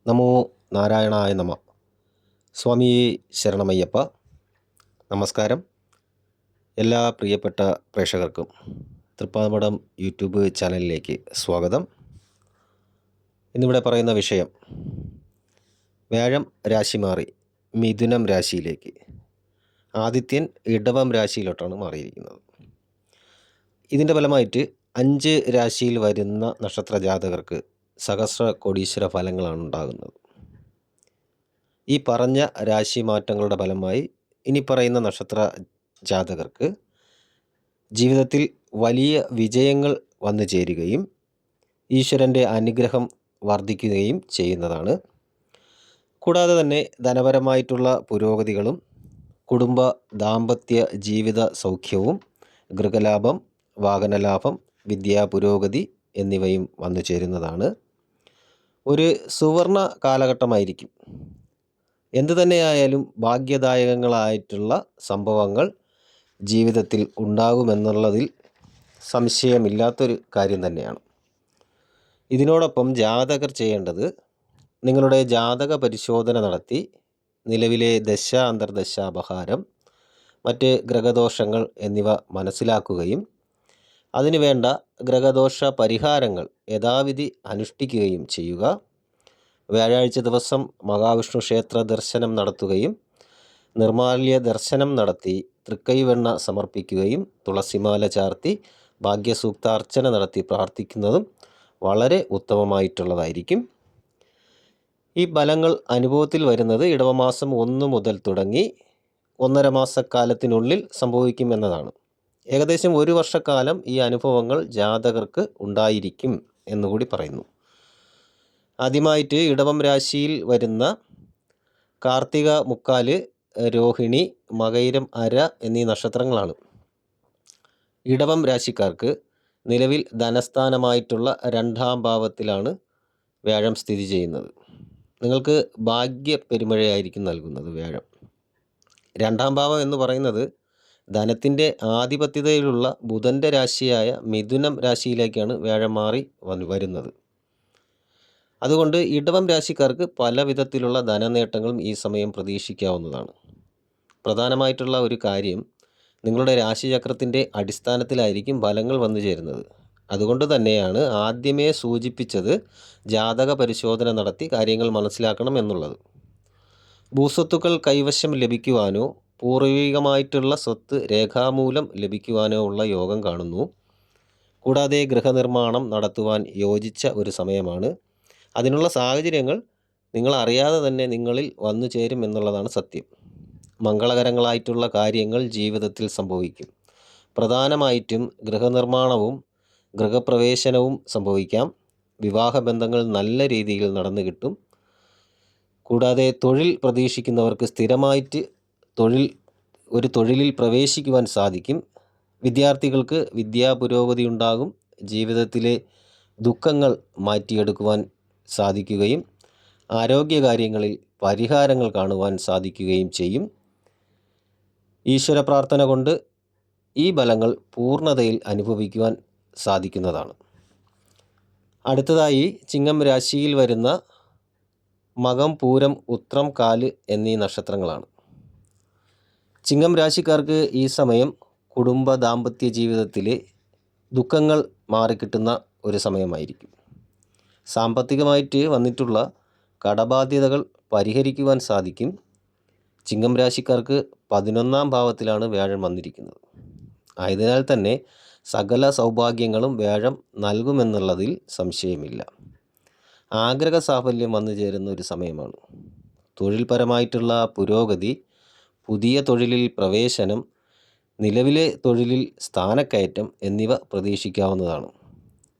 നമോ നാരായണായ നമ. സ്വാമി ശരണമയ്യപ്പ. നമസ്കാരം. എല്ലാ പ്രിയപ്പെട്ട പ്രേക്ഷകർക്കും തൃപ്പാമടം യൂട്യൂബ് ചാനലിലേക്ക് സ്വാഗതം. ഇന്നിവിടെ പറയുന്ന വിഷയം, വ്യാഴം രാശി മാറി മിഥുനം രാശിയിലേക്ക്. ആദിത്യൻ ഇടവം രാശിയിലോട്ടാണ് മാറിയിരിക്കുന്നത്. ഇതിൻ്റെ ഫലമായിട്ട് 5 രാശിയിൽ വരുന്ന നക്ഷത്ര ജാതകർക്ക് സഹസ്ര കോടീശ്വര ഫലങ്ങളാണ് ഉണ്ടാകുന്നത്. ഈ പറഞ്ഞ രാശി മാറ്റങ്ങളുടെ ഫലമായി ഇനി പറയുന്ന നക്ഷത്ര ജാതകർക്ക് ജീവിതത്തിൽ വലിയ വിജയങ്ങൾ വന്നു ചേരുകയും ഈശ്വരൻ്റെ അനുഗ്രഹം വർദ്ധിക്കുകയും ചെയ്യുന്നതാണ്. കൂടാതെ തന്നെ ധനപരമായിട്ടുള്ള പുരോഗതികളും കുടുംബ ദാമ്പത്യ ജീവിത സൗഖ്യവും ഗൃഹലാഭം, വാഹനലാഭം, വിദ്യാ പുരോഗതി എന്നിവയും വന്നു ചേരുന്നതാണ്. ഒരു സുവർണ കാലഘട്ടമായിരിക്കും. എന്തു തന്നെയായാലും ഭാഗ്യദായകങ്ങളായിട്ടുള്ള സംഭവങ്ങൾ ജീവിതത്തിൽ ഉണ്ടാകുമെന്നുള്ളതിൽ സംശയമില്ലാത്തൊരു കാര്യം തന്നെയാണ്. ഇതിനോടൊപ്പം ജാതകർ ചെയ്യേണ്ടത്, നിങ്ങളുടെ ജാതക പരിശോധന നടത്തി നിലവിലെ ദശ, അന്തർദശ, അപഹാരം, മറ്റ് ഗ്രഹദോഷങ്ങൾ എന്നിവ മനസ്സിലാക്കുകയും അതിനുവേണ്ട ഗ്രഹദോഷ പരിഹാരങ്ങൾ യഥാവിധി അനുഷ്ഠിക്കുകയും ചെയ്യുക. വ്യാഴാഴ്ച ദിവസം മഹാവിഷ്ണു ക്ഷേത്ര ദർശനം നടത്തുകയും നിർമാല്യ ദർശനം നടത്തി തൃക്കൈവെണ്ണ സമർപ്പിക്കുകയും തുളസിമാല ചാർത്തി ഭാഗ്യസൂക്താർച്ചന നടത്തി പ്രാർത്ഥിക്കുന്നതും വളരെ ഉത്തമമായിട്ടുള്ളതായിരിക്കും. ഈ ഫലങ്ങൾ അനുഭവത്തിൽ വരുന്നത് ഇടവമാസം 1 മുതൽ തുടങ്ങി 1.5 മാസക്കാലത്തിനുള്ളിൽ സംഭവിക്കുമെന്നതാണ്. ഏകദേശം 1 വർഷക്കാലം ഈ അനുഭവങ്ങൾ ജാതകർക്ക് ഉണ്ടായിരിക്കും എന്നുകൂടി പറയുന്നു. ആദ്യമായിട്ട് ഇടവം രാശിയിൽ വരുന്ന കാർത്തിക മുക്കാല്, രോഹിണി, മകയിരം അര എന്നീ നക്ഷത്രങ്ങളാണ്. ഇടവം രാശിക്കാർക്ക് നിലവിൽ ധനസ്ഥാനമായിട്ടുള്ള 2-ാം ഭാവത്തിലാണ് വ്യാഴം സ്ഥിതി ചെയ്യുന്നത്. നിങ്ങൾക്ക് ഭാഗ്യ പെരുമഴയായിരിക്കും നൽകുന്നത് വ്യാഴം. 2-ാം ഭാവം എന്ന് പറയുന്നത് ധനത്തിൻ്റെ ആധിപത്യതയിലുള്ള ബുധൻ്റെ രാശിയായ മിഥുനം രാശിയിലേക്കാണ് വ്യാഴം മാറി വരുന്നത്. അതുകൊണ്ട് ഇടവം രാശിക്കാർക്ക് പല വിധത്തിലുള്ള ധനനേട്ടങ്ങളും ഈ സമയം പ്രതീക്ഷിക്കാവുന്നതാണ്. പ്രധാനമായിട്ടുള്ള ഒരു കാര്യം, നിങ്ങളുടെ രാശിചക്രത്തിൻ്റെ അടിസ്ഥാനത്തിലായിരിക്കും ഫലങ്ങൾ വന്നു ചേരുന്നത്. അതുകൊണ്ട് തന്നെയാണ് ആദ്യമേ സൂചിപ്പിച്ചത് ജാതക പരിശോധന നടത്തി കാര്യങ്ങൾ മനസ്സിലാക്കണം എന്നുള്ളത്. ഭൂസ്വത്തുക്കൾ കൈവശം ലഭിക്കുവാനോ പൂർവികമായിട്ടുള്ള സ്വത്ത് രേഖാമൂലം ലഭിക്കുവാനോ ഉള്ള യോഗം കാണുന്നു. കൂടാതെ ഗൃഹനിർമ്മാണം നടത്തുവാൻ യോജിച്ച ഒരു സമയമാണ്. അതിനുള്ള സാഹചര്യങ്ങൾ നിങ്ങൾ അറിയാതെ തന്നെ നിങ്ങളിൽ വന്നു ചേരും എന്നുള്ളതാണ് സത്യം. മംഗളകരങ്ങളായിട്ടുള്ള കാര്യങ്ങൾ ജീവിതത്തിൽ സംഭവിക്കും. പ്രധാനമായിട്ടും ഗൃഹനിർമ്മാണവും ഗൃഹപ്രവേശനവും സംഭവിക്കാം. വിവാഹബന്ധങ്ങൾ നല്ല രീതിയിൽ നടന്നു കിട്ടും. കൂടാതെ തൊഴിൽ പ്രതീക്ഷിക്കുന്നവർക്ക് സ്ഥിരമായിട്ട് തൊഴിലിൽ പ്രവേശിക്കുവാൻ സാധിക്കും. വിദ്യാർത്ഥികൾക്ക് വിദ്യാ പുരോഗതി ഉണ്ടാകും. ജീവിതത്തിലെ ദുഃഖങ്ങൾ മാറ്റിയെടുക്കുവാൻ സാധിക്കുകയും ആരോഗ്യകാര്യങ്ങളിൽ പരിഹാരങ്ങൾ കാണുവാൻ സാധിക്കുകയും ചെയ്യും. ഈശ്വര പ്രാർത്ഥന കൊണ്ട് ഈ ഫലങ്ങൾ പൂർണ്ണതയിൽ അനുഭവിക്കുവാൻ സാധിക്കുന്നതാണ്. അടുത്തതായി ചിങ്ങം രാശിയിൽ വരുന്ന മകം, പൂരം, ഉത്രം, കാല് എന്നീ നക്ഷത്രങ്ങളാണ്. ചിങ്ങം രാശിക്കാർക്ക് ഈ സമയം കുടുംബ ദാമ്പത്യ ജീവിതത്തിലെ ദുഃഖങ്ങൾ മാറിക്കിട്ടുന്ന ഒരു സമയമായിരിക്കും. സാമ്പത്തികമായിട്ട് വന്നിട്ടുള്ള കടബാധ്യതകൾ പരിഹരിക്കുവാൻ സാധിക്കും. ചിങ്ങം രാശിക്കാർക്ക് 11-ാം ഭാവത്തിലാണ് വ്യാഴം വന്നിരിക്കുന്നത്. ആയതിനാൽ തന്നെ സകല സൗഭാഗ്യങ്ങളും വ്യാഴം നൽകുമെന്നുള്ളതിൽ സംശയമില്ല. ആഗ്രഹ സാഫല്യം വന്നു ചേരുന്ന ഒരു സമയമാണ്. തൊഴിൽപരമായിട്ടുള്ള പുരോഗതി, പുതിയ തൊഴിലിൽ പ്രവേശനം, നിലവിലെ തൊഴിലിൽ സ്ഥാനക്കയറ്റം എന്നിവ പ്രതീക്ഷിക്കാവുന്നതാണ്.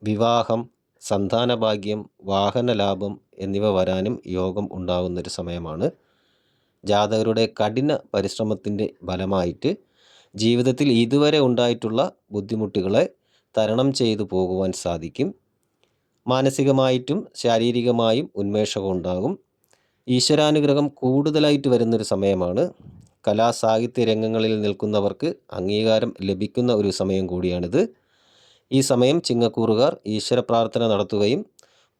വിവാഹം, സന്താനഭാഗ്യം, വാഹനലാഭം എന്നിവ വരാനും യോഗം ഉണ്ടാകുന്നൊരു സമയമാണ്. ജാതകരുടെ കഠിന പരിശ്രമത്തിൻ്റെ ഫലമായിട്ട് ജീവിതത്തിൽ ഇതുവരെ ഉണ്ടായിട്ടുള്ള ബുദ്ധിമുട്ടുകളെ തരണം ചെയ്തു പോകുവാൻ സാധിക്കും. മാനസികമായിട്ടും ശാരീരികമായും ഉന്മേഷം ഉണ്ടാകും. ഈശ്വരാനുഗ്രഹം കൂടുതലായിട്ട് വരുന്നൊരു സമയമാണ്. കലാസാഹിത്യ രംഗങ്ങളിൽ നിൽക്കുന്നവർക്ക് അംഗീകാരം ലഭിക്കുന്ന ഒരു സമയം കൂടിയാണിത്. ഈ സമയം ചിങ്ങക്കൂറുകാർ ഈശ്വര പ്രാർത്ഥന നടത്തുകയും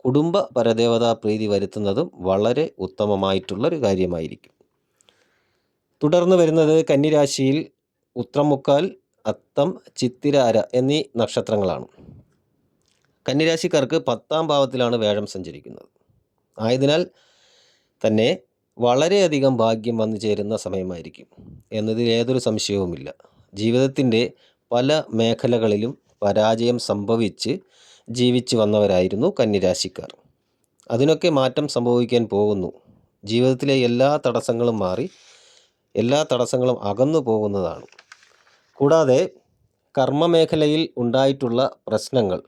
കുടുംബ പരദേവതാ പ്രീതി വരുത്തുന്നതും വളരെ ഉത്തമമായിട്ടുള്ളൊരു കാര്യമായിരിക്കും. തുടർന്ന് വരുന്നത് കന്നിരാശിയിൽ ഉത്രമുക്കാൽ, അത്തം, ചിത്തിര അര എന്നീ നക്ഷത്രങ്ങളാണ്. കന്നിരാശിക്കാർക്ക് 10ാം ഭാവത്തിലാണ് വ്യാഴം സഞ്ചരിക്കുന്നത്. ആയതിനാൽ തന്നെ വളരെയധികം ഭാഗ്യം വന്നു ചേരുന്ന സമയമായിരിക്കും എന്നതിൽ യാതൊരു സംശയവുമില്ല. ജീവിതത്തിൻ്റെ പല മേഖലകളിലും പരാജയം സംഭവിച്ച് ജീവിച്ചു വന്നവരായിരുന്നു കന്നിരാശിക്കാർ. അതിനൊക്കെ മാറ്റം സംഭവിക്കാൻ പോകുന്നു. ജീവിതത്തിലെ എല്ലാ തടസ്സങ്ങളും മാറി എല്ലാ തടസ്സങ്ങളും അകന്നു പോകുന്നതാണ്. കൂടാതെ കർമ്മമേഖലയിൽ ഉണ്ടായിട്ടുള്ള പ്രശ്നങ്ങൾ,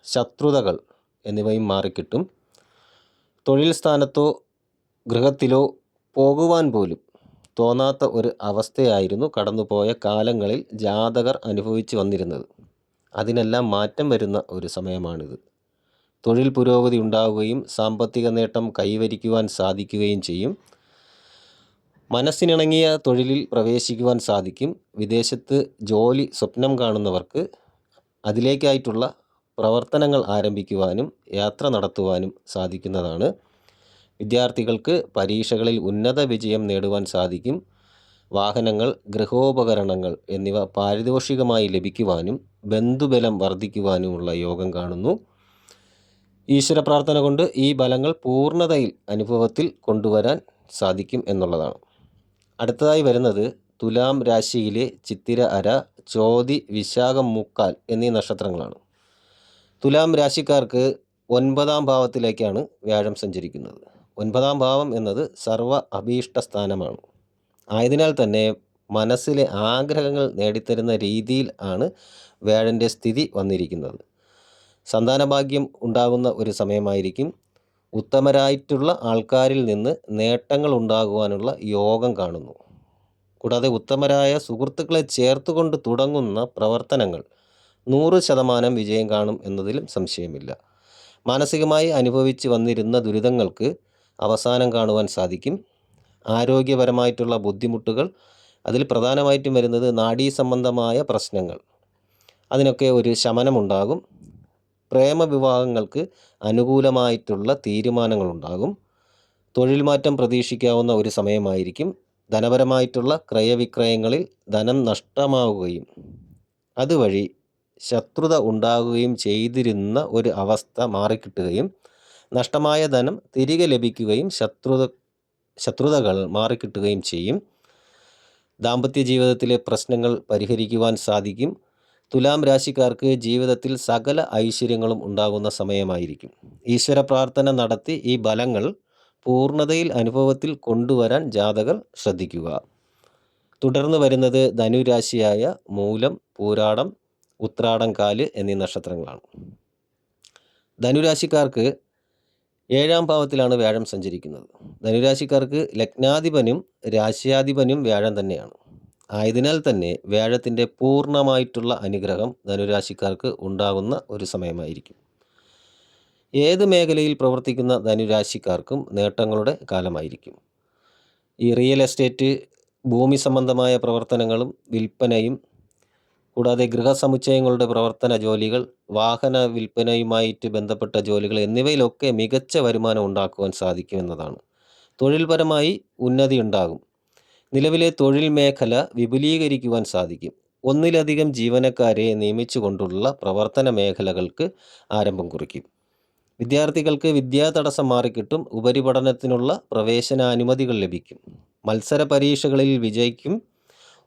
ശത്രുതകൾ എന്നിവയും മാറിക്കിട്ടും. തൊഴിൽ സ്ഥാനത്തോ ഗൃഹത്തിലോ പോകുവാൻ പോലും തോന്നാത്ത ഒരു അവസ്ഥയായിരുന്നു കടന്നുപോയ കാലങ്ങളിൽ ജാതകർ അനുഭവിച്ചു വന്നിരുന്നത്. അതിനെല്ലാം മാറ്റം വരുന്ന ഒരു സമയമാണിത്. തൊഴിൽ പുരോഗതി ഉണ്ടാവുകയും സാമ്പത്തിക നേട്ടം കൈവരിക്കുവാൻ സാധിക്കുകയും ചെയ്യും. മനസ്സിനിണങ്ങിയ തൊഴിലിൽ പ്രവേശിക്കുവാൻ സാധിക്കും. വിദേശത്ത് ജോലി സ്വപ്നം കാണുന്നവർക്ക് അതിലേക്കായിട്ടുള്ള പ്രവർത്തനങ്ങൾ ആരംഭിക്കുവാനും യാത്ര നടത്തുവാനും സാധിക്കുന്നതാണ്. വിദ്യാർത്ഥികൾക്ക് പരീക്ഷകളിൽ ഉന്നത വിജയം നേടുവാൻ സാധിക്കും. വാഹനങ്ങൾ, ഗൃഹോപകരണങ്ങൾ എന്നിവ പാരിതോഷികമായി ലഭിക്കുവാനും ബന്ധുബലം വർദ്ധിക്കുവാനുമുള്ള യോഗം കാണുന്നു. ഈശ്വര പ്രാർത്ഥന കൊണ്ട് ഈ ബലങ്ങൾ പൂർണ്ണതയിൽ അനുഭവത്തിൽ കൊണ്ടുവരാൻ സാധിക്കും എന്നുള്ളതാണ്. അടുത്തതായി വരുന്നത് തുലാം രാശിയിലെ ചിത്തിര അര, ചോതി, വിശാഖം മുക്കാൽ എന്നീ നക്ഷത്രങ്ങളാണ്. തുലാം രാശിക്കാർക്ക് 9ാം ഭാവത്തിലേക്കാണ് വ്യാഴം സഞ്ചരിക്കുന്നത്. 9ാം ഭാവം എന്നത് സർവ അഭീഷ്ട സ്ഥാനമാണ്. ആയതിനാൽ തന്നെ മനസ്സിലെ ആഗ്രഹങ്ങൾ നേടിത്തരുന്ന രീതിയിൽ ആണ് വ്യാഴൻ്റെ സ്ഥിതി വന്നിരിക്കുന്നത്. സന്താനഭാഗ്യം ഉണ്ടാകുന്ന ഒരു സമയമായിരിക്കും. ഉത്തമരായിട്ടുള്ള ആൾക്കാരിൽ നിന്ന് നേട്ടങ്ങൾ ഉണ്ടാകുവാനുള്ള യോഗം കാണുന്നു. കൂടാതെ ഉത്തമരായ സുഹൃത്തുക്കളെ ചേർത്തുകൊണ്ട് തുടങ്ങുന്ന പ്രവർത്തനങ്ങൾ 100% വിജയം കാണും എന്നതിലും സംശയമില്ല. മാനസികമായി അനുഭവിച്ച് വന്നിരുന്ന ദുരിതങ്ങൾക്ക് അവസാനം കാണുവാൻ സാധിക്കും. ആരോഗ്യപരമായിട്ടുള്ള ബുദ്ധിമുട്ടുകൾ, അതിൽ പ്രധാനമായിട്ടും വരുന്നത് നാഡീ സംബന്ധമായ പ്രശ്നങ്ങൾ, അതിനൊക്കെ ഒരു ശമനമുണ്ടാകും. പ്രേമവിവാഹങ്ങൾക്ക് അനുകൂലമായിട്ടുള്ള തീരുമാനങ്ങളുണ്ടാകും. തൊഴിൽ മാറ്റം പ്രതീക്ഷിക്കാവുന്ന ഒരു സമയമായിരിക്കും. ധനപരമായിട്ടുള്ള ക്രയവിക്രയങ്ങളിൽ ധനം നഷ്ടമാവുകയും അതുവഴി ശത്രുത ഉണ്ടാകുകയും ചെയ്തിരുന്ന ഒരു അവസ്ഥ മാറിക്കിട്ടുകയും നഷ്ടമായ ധനം തിരികെ ലഭിക്കുകയും ശത്രുതകൾ മാറിക്കിട്ടുകയും ചെയ്യും. ദാമ്പത്യ ജീവിതത്തിലെ പ്രശ്നങ്ങൾ പരിഹരിക്കുവാൻ സാധിക്കും. തുലാം രാശിക്കാർക്ക് ജീവിതത്തിൽ സകല ഐശ്വര്യങ്ങളും ഉണ്ടാകുന്ന സമയമായിരിക്കും. ഈശ്വര പ്രാർത്ഥന നടത്തി ഈ ബലങ്ങൾ പൂർണ്ണതയിൽ അനുഭവത്തിൽ കൊണ്ടുവരാൻ ജാതകർ ശ്രദ്ധിക്കുക. തുടർന്ന് വരുന്നത് ധനുരാശിയായ മൂലം, പൂരാടം, ഉത്രാടം കാല് എന്നീ നക്ഷത്രങ്ങളാണ്. ധനുരാശിക്കാർക്ക് 7ാം ഭാവത്തിലാണ് വ്യാഴം സഞ്ചരിക്കുന്നത്. ധനുരാശിക്കാർക്ക് ലഗ്നാധിപനും രാശ്യാധിപനും വ്യാഴം തന്നെയാണ്. ആയതിനാൽ തന്നെ വ്യാഴത്തിൻ്റെ പൂർണ്ണമായിട്ടുള്ള അനുഗ്രഹം ധനുരാശിക്കാർക്ക് ഉണ്ടാകുന്ന ഒരു സമയമായിരിക്കും. ഏത് മേഖലയിൽ പ്രവർത്തിക്കുന്ന ധനുരാശിക്കാർക്കും നേട്ടങ്ങളുടെ കാലമായിരിക്കും. ഈ റിയൽ എസ്റ്റേറ്റ്, ഭൂമി സംബന്ധമായ പ്രവർത്തനങ്ങളും വിൽപ്പനയും, കൂടാതെ ഗൃഹസമുച്ചയങ്ങളുടെ പ്രവർത്തന ജോലികൾ, വാഹന വിൽപ്പനയുമായിട്ട് ബന്ധപ്പെട്ട ജോലികൾ എന്നിവയിലൊക്കെ മികച്ച വരുമാനം ഉണ്ടാക്കുവാൻ സാധിക്കുമെന്നതാണ്. തൊഴിൽപരമായി ഉന്നതി ഉണ്ടാകും. നിലവിലെ തൊഴിൽ മേഖല വിപുലീകരിക്കുവാൻ സാധിക്കും. ഒന്നിലധികം ജീവനക്കാരെ നിയമിച്ചുകൊണ്ടുള്ള പ്രവർത്തന മേഖലകൾക്ക് ആരംഭം കുറിക്കും. വിദ്യാർത്ഥികൾക്ക് വിദ്യാതടസ്സം മാറിക്കിട്ടും. ഉപരിപഠനത്തിനുള്ള പ്രവേശനാനുമതികൾ ലഭിക്കും. മത്സര പരീക്ഷകളിൽ വിജയിക്കും.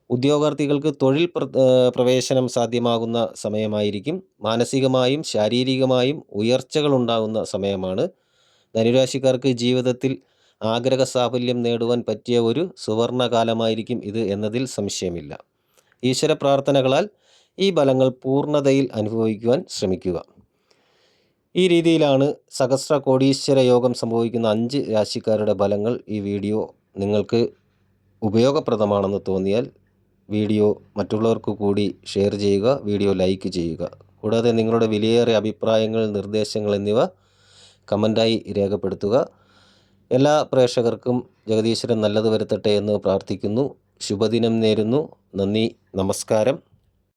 ഉദ്യോഗാർത്ഥികൾക്ക് തൊഴിൽ പ്രവേശനം സാധ്യമാകുന്ന സമയമായിരിക്കും. മാനസികമായും ശാരീരികമായും ഉയർച്ചകൾ ഉണ്ടാകുന്ന സമയമാണ്. ധനുരാശിക്കാർക്ക് ജീവിതത്തിൽ ആഗ്രഹ സാഫല്യം നേടുവാൻ പറ്റിയ ഒരു സുവർണകാലമായിരിക്കും ഇത് എന്നതിൽ സംശയമില്ല. ഈശ്വര പ്രാർത്ഥനകളാൽ ഈ ബലങ്ങൾ പൂർണ്ണതയിൽ അനുഭവിക്കുവാൻ ശ്രമിക്കുക. ഈ രീതിയിലാണ് സഹസ്ര കോടീശ്വര യോഗം സംഭവിക്കുന്ന 5 രാശിക്കാരുടെ ഫലങ്ങൾ. ഈ വീഡിയോ നിങ്ങൾക്ക് ഉപയോഗപ്രദമാണെന്ന് തോന്നിയാൽ വീഡിയോ മറ്റുള്ളവർക്ക് കൂടി ഷെയർ ചെയ്യുക, വീഡിയോ ലൈക്ക് ചെയ്യുക. കൂടാതെ നിങ്ങളുടെ വിലയേറിയ അഭിപ്രായങ്ങൾ, നിർദ്ദേശങ്ങൾ എന്നിവ കമൻ്റായി രേഖപ്പെടുത്തുക. എല്ലാ പ്രേക്ഷകർക്കും ജഗദീശ്വരൻ നല്ലത് വരുത്തട്ടെ എന്ന് പ്രാർത്ഥിക്കുന്നു. ശുഭദിനം നേരുന്നു. നന്ദി, നമസ്കാരം.